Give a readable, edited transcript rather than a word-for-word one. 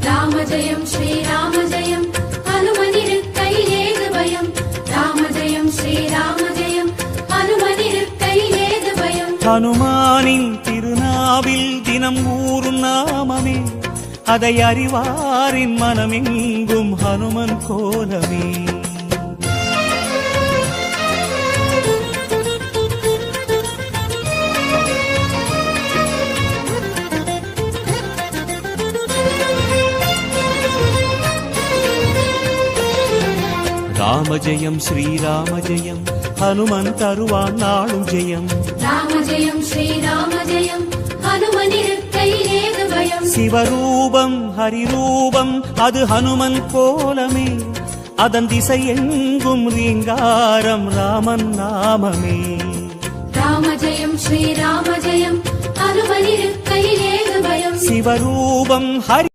ராம ஜெயம் ஸ்ரீராம ஜெயம் ஹனுமனிருக்கையில் ஏது பயம் ராம ஜெயம் ஸ்ரீராம ஜெயம் ஹனுமனிருக்கையில் ஏது பயம் ஹனுமானின் திருநாவில் தினம் ஊறும் நாமமே அதை அறிவாரின் மனமெங்கும் ஹனுமன் கோலமே ராம ஜெயம் ஸ்ரீராம ஜெயம் ஹனுமன் தருவான் நாளும் ஜெயம் ராம ஜெயம் ஸ்ரீராம ஜெயம் ஹனுமனிருக்கையில் ஏது பயம் சிவரூபம் ஹரிரூபம் அது ஹனுமன் கோலமே அதன் திசை எங்கும் ரீங்காரம் ராமன் நாமமே ராம ஜெயம் ஸ்ரீராம ஜெயம் ஹனுமனிருக்கையில் ஏது பயம் சிவரூபம் ஹரி